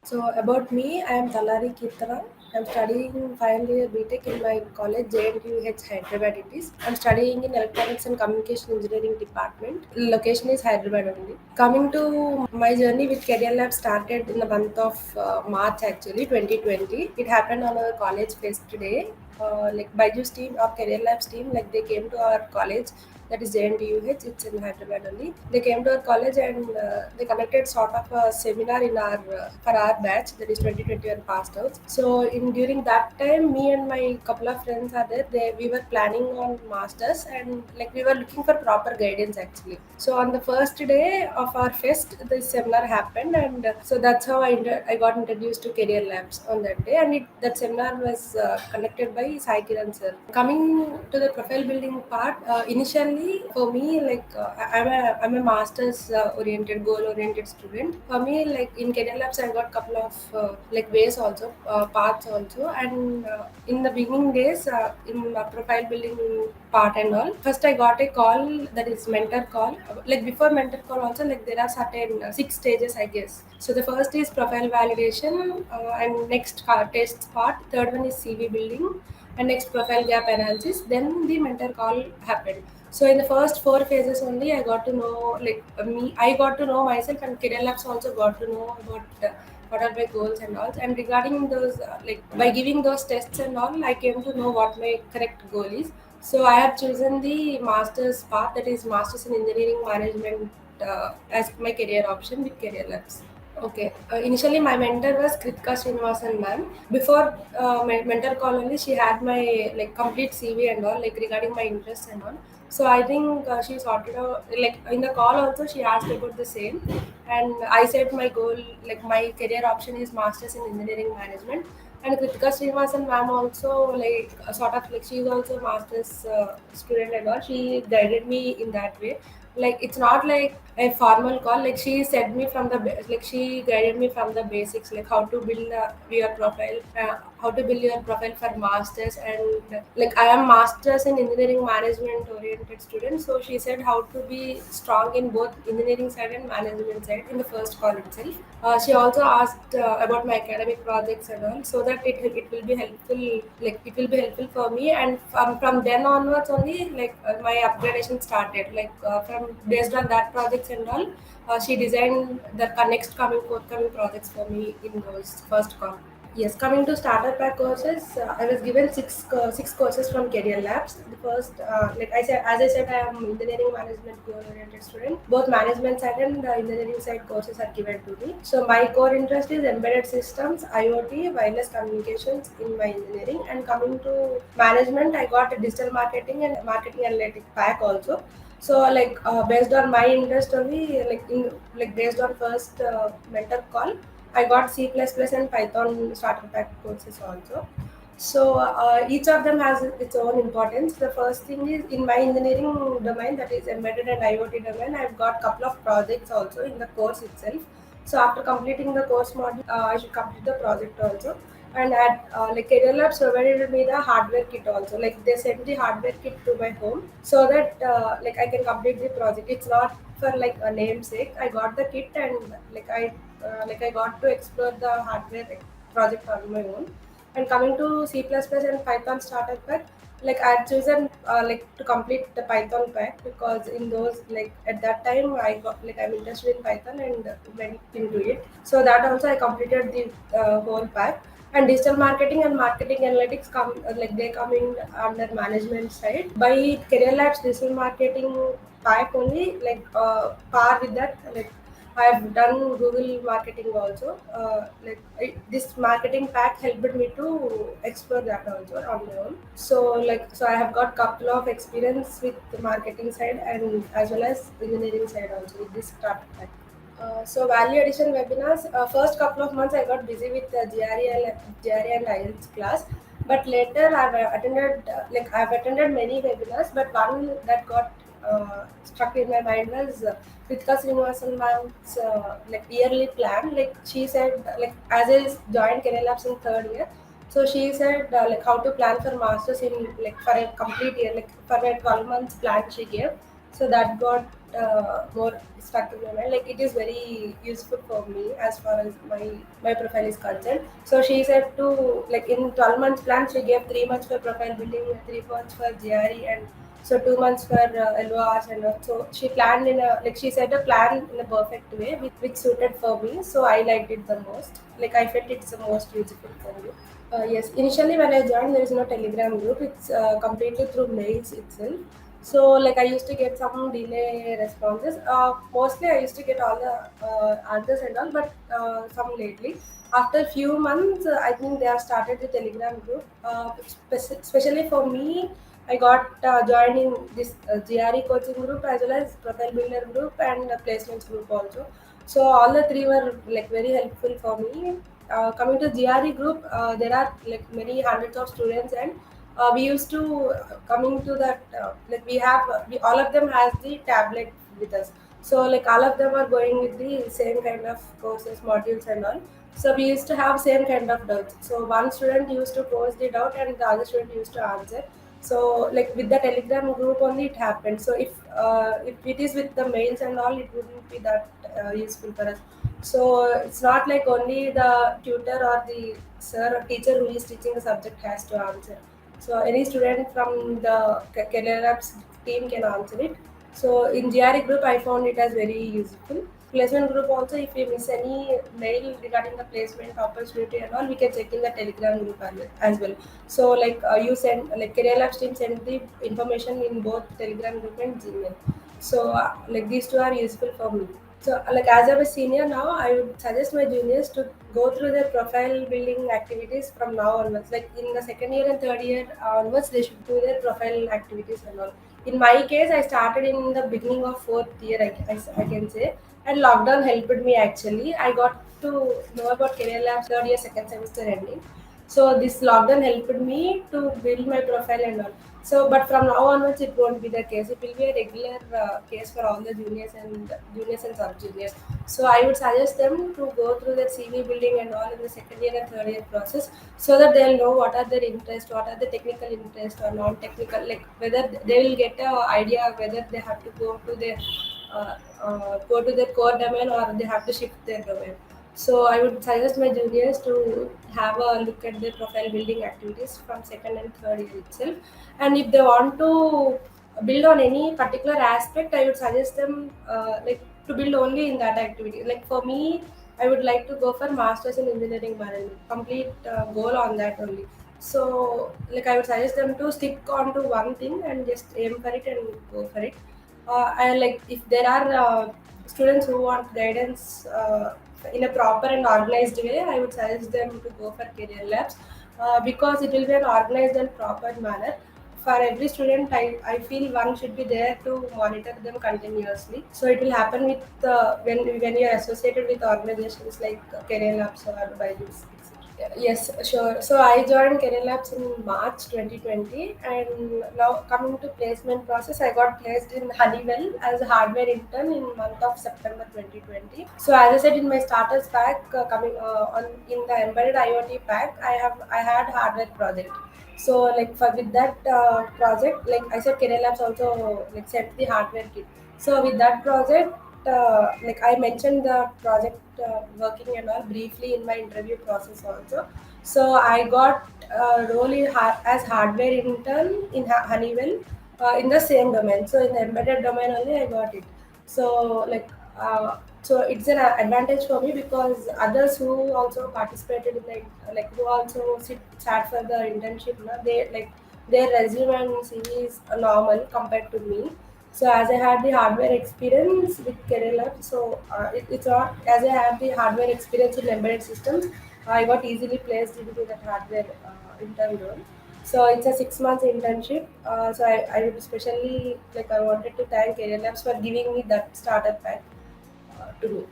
So about me, I am Talari Kirtana. I am studying final year BTech in my college JNTUH Hyderabad. It is. I am studying in Electronics and Communication Engineering Department. Location is Hyderabad only. Coming to my journey with Career Lab started in the month of March actually 2020. It happened on our college fest today. Like Byju's team or Career Labs team, like they came to our college, that is JNTUH. It's in Hyderabad only. They came to our college and they conducted sort of a seminar in our for our batch, that is 2021 passed out. So in during that time, me and my couple of friends are there. We were planning on masters and like we were looking for proper guidance actually. So on the first day of our fest, this seminar happened, and so that's how I got introduced to Career Labs on that day. And that seminar was conducted by Sai Kiran sir. Coming to the profile building part, initially for me, like I'm a master's oriented, goal oriented student. For me, like in Career Labs, I got couple of like ways also, paths also, and in the beginning days, in profile building part and all. First, I got a call, that is mentor call. Like before mentor call, also like there are certain six stages, I guess. So the first is profile validation, and next test part. Third one is CV building, and next profile gap analysis. Then the mentor call happened. So in the first four phases only, I got to know like me. I got to know myself, and Career Labs also got to know about. What are my goals and all, and regarding those like by giving those tests and all, I came to know what my correct goal is. So I have chosen the master's path, that is Masters in Engineering Management, as my career option with Career Labs. Okay. Initially, my mentor was Kritika Srinivasan ma'am. Before my mentor call only, she had my like complete CV and all, like regarding my interests and all. So I think she sorted out, like in the call also she asked about the same, and I said my goal, like my career option is Masters in Engineering Management. And Kritika Srinivasan ma'am also like sort of like she is also master's student and all. She guided me in that way. Like it's not like a formal call. Like she said me from the like she guided me from the basics, like how to build your profile, how to build your profile for masters, and like I am masters in engineering management oriented student. So she said how to be strong in both engineering side and management side in the first call itself. She also asked about my academic projects and all, so that it will be helpful. Like it will be helpful for me, and from then onwards only, like my upgradation started. Like from based on that projects and all, she designed the next coming forthcoming projects for me in those first call. Yes, coming to starter pack courses, I was given six courses from Career Labs. The first, like I said, as I said, I am engineering management goal-oriented student. Both management side and engineering side courses are given to me. So my core interest is embedded systems, IoT, wireless communications in my engineering. And coming to management, I got a digital marketing and marketing analytics pack also. So like based on my interest only, like based on first mentor call, I got C++ and Python starter pack courses also. So each of them has its own importance. The first thing is in my engineering domain, that is embedded and IoT domain. I've got couple of projects also in the course itself. So after completing the course module, I should complete the project also. And at like Career Labs provided me the hardware kit also. Like they sent the hardware kit to my home so that like I can complete the project. It's not for like a namesake. I got the kit, and like I got to explore the hardware project on my own. And coming to C++ and Python starter pack, like I had chosen like to complete the Python pack, because in those like at that time I got like I'm interested in Python and went into it. So that also I completed the whole pack. And digital marketing and marketing analytics come like they come in under management side. By Career Labs digital marketing pack only, like par with that, like I've done Google marketing also. This marketing pack helped me to explore that also on my own. So I have got couple of experience with the marketing side and as well as engineering side also with this startup pack. So value addition webinars. First couple of months I got busy with the GRE and IELTS class, but later I've attended many webinars, but one that got struck in my mind was Kritika Srinivasan ma'am's like yearly plan. Like she said, like as I joined Career Labs in third year, so she said like how to plan for masters in like for a complete year, like for a 12 months plan she gave. So that got more stuck in my mind. Like it is very useful for me as far as my profile is concerned. So she said to, like, in 12 months plan she gave 3 months for profile building, 3 months for GRE, and so 2 months for LORs and all. So she planned in a, like, she said a plan in a perfect way which suited for me. So I liked it the most. Like I felt it's the most useful for me. Yes, initially when I joined, there is no Telegram group. It's completely through mails itself. So, like, I used to get some delay responses. Mostly, I used to get all the answers and all, but some lately. After few months, I think they have started the Telegram group. Especially for me, I got joined in this GRE coaching group as well as profile builder group and placements group also. So all the three were like very helpful for me. Coming to GRE group, there are like many hundreds of students, and we used to coming to that like we all of them has the tablet with us. So like all of them are going with the same kind of courses, modules and all. So we used to have same kind of doubts. So one student used to pose the doubt and the other student used to answer. So like with the Telegram group only it happened. So if it is with the mails and all, it wouldn't be that useful for us. So it's not like only the tutor or the sir or teacher who is teaching the subject has to answer. So any student from the Career Labs team can answer it. So in GRE group, I found it as very useful. Placement group also, if we miss any mail regarding the placement opportunity and all, we can check in the Telegram group as well. So like you send, like Career Labs team send the information in both Telegram group and Gmail. So like these two are useful for me. So, like as I'm a senior now, I would suggest my juniors to go through their profile building activities from now onwards. Like in the second year and third year onwards, they should do their profile activities and all. In my case, I started in the beginning of fourth year, I can say, and lockdown helped me actually. I got to know about Career Labs third year, second semester ending. So this lockdown helped me to build my profile and all. So, but from now onwards, it won't be the case. It will be a regular case for all the juniors and sub juniors. So, I would suggest them to go through their CV building and all in the second year and third year process, so that they'll know what are their interests, what are the technical interests or non-technical, like whether they will get a idea whether they have to go to their core domain or they have to shift their domain. So I would suggest my juniors to have a look at their profile building activities from second and third year itself. And if they want to build on any particular aspect, I would suggest them like to build only in that activity. Like for me, I would like to go for masters in engineering management, complete goal on that only. So like I would suggest them to stick on to one thing and just aim for it and go for it. And like if there are students who want guidance in a proper and organized way, I would suggest them to go for Career Labs because it will be an organized and proper manner. For every student, I feel one should be there to monitor them continuously. So it will happen with when you are associated with organizations like Career Labs or Byju's. Yes, sure. So I joined Career Labs in March 2020, and now coming to placement process, I got placed in Honeywell as a hardware intern in month of September 2020. So as I said in my starters pack, coming on in the embedded IoT pack, I had hardware project. So like for with that project, like I said, Career Labs also like sent the hardware kit. So with that project, like I mentioned the project working and all briefly in my interview process also. So I got a role as hardware intern in Honeywell in the same domain. So in the embedded domain only I got it. So like so it's an advantage for me because others who also participated in the like who also sat for the internship, na, they like their resume and CV is normal compared to me. So as I had the hardware experience with Career Lab, so it's not as I had the hardware experience in embedded systems, I got easily placed into that hardware intern role. So it's a 6 months internship. So I would especially like I wanted to thank Career Labs for giving me that startup pack to me.